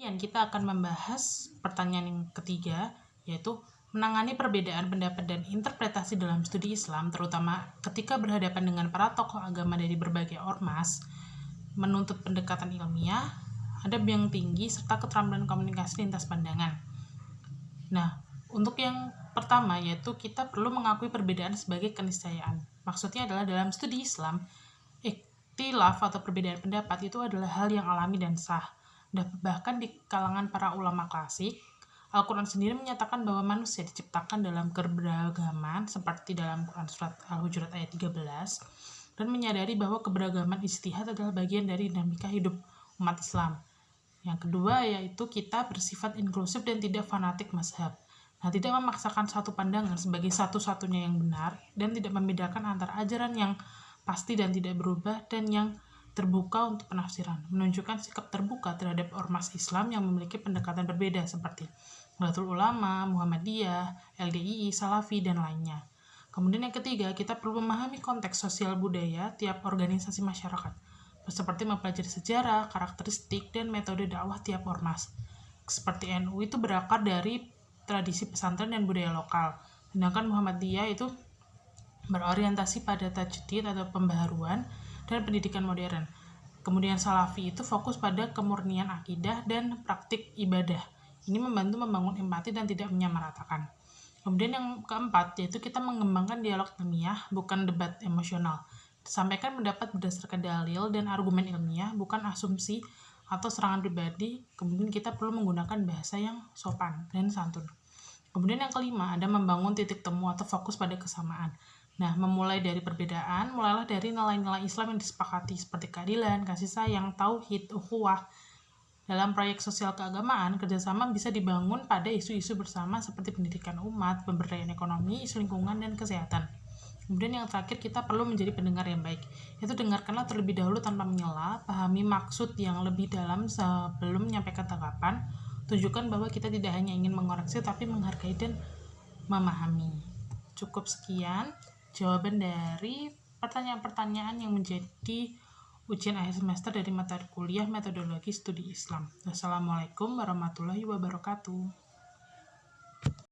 Kemudian kita akan membahas pertanyaan yang ketiga, yaitu menangani perbedaan pendapat dan interpretasi dalam studi Islam, terutama ketika berhadapan dengan para tokoh agama dari berbagai ormas, menuntut pendekatan ilmiah, adab yang tinggi, serta keterampilan komunikasi lintas pandangan. Nah, untuk yang pertama, yaitu kita perlu mengakui perbedaan sebagai keniscayaan. Maksudnya adalah dalam studi Islam, ikhtilaf atau perbedaan pendapat itu adalah hal yang alami dan sah. Bahkan di kalangan para ulama klasik, Al-Quran sendiri menyatakan bahwa manusia diciptakan dalam keberagaman seperti dalam Quran Surat Al-Hujurat ayat 13, dan menyadari bahwa keberagaman ijtihad adalah bagian dari dinamika hidup umat Islam. Yang kedua yaitu kita bersifat inklusif dan tidak fanatik mazhab. Nah, tidak memaksakan satu pandangan sebagai satu-satunya yang benar dan tidak membedakan antara ajaran yang pasti dan tidak berubah dan yang terbuka untuk penafsiran, menunjukkan sikap terbuka terhadap ormas Islam yang memiliki pendekatan berbeda seperti Nahdlatul Ulama, Muhammadiyah, LDII, Salafi, dan lainnya. Kemudian yang ketiga, kita perlu memahami konteks sosial budaya tiap organisasi masyarakat, seperti mempelajari sejarah, karakteristik, dan metode dakwah tiap ormas. Seperti NU itu berakar dari tradisi pesantren dan budaya lokal, sedangkan Muhammadiyah itu berorientasi pada tajdid atau pembaharuan dan pendidikan modern. Kemudian Salafi itu fokus pada kemurnian akidah dan praktik ibadah. Ini membantu membangun empati dan tidak menyamaratakan. Kemudian yang keempat, yaitu kita mengembangkan dialog ilmiah, bukan debat emosional. Sampaikan pendapat berdasarkan dalil dan argumen ilmiah, bukan asumsi atau serangan pribadi. Kemudian kita perlu menggunakan bahasa yang sopan dan santun. Kemudian yang kelima, ada membangun titik temu atau fokus pada kesamaan. Nah, memulai dari perbedaan, mulailah dari nilai-nilai Islam yang disepakati seperti keadilan, kasih sayang, tauhid, ukhuwah. Dalam proyek sosial keagamaan, kerjasama bisa dibangun pada isu-isu bersama seperti pendidikan umat, pemberdayaan ekonomi, isu lingkungan, dan kesehatan. Kemudian yang terakhir, kita perlu menjadi pendengar yang baik. Yaitu dengarkanlah terlebih dahulu tanpa menyela, pahami maksud yang lebih dalam sebelum menyampaikan tanggapan, tunjukkan bahwa kita tidak hanya ingin mengoreksi, tapi menghargai dan memahami. Cukup sekian jawaban dari pertanyaan-pertanyaan yang menjadi ujian akhir semester dari materi kuliah metodologi studi Islam. Wassalamualaikum warahmatullahi wabarakatuh.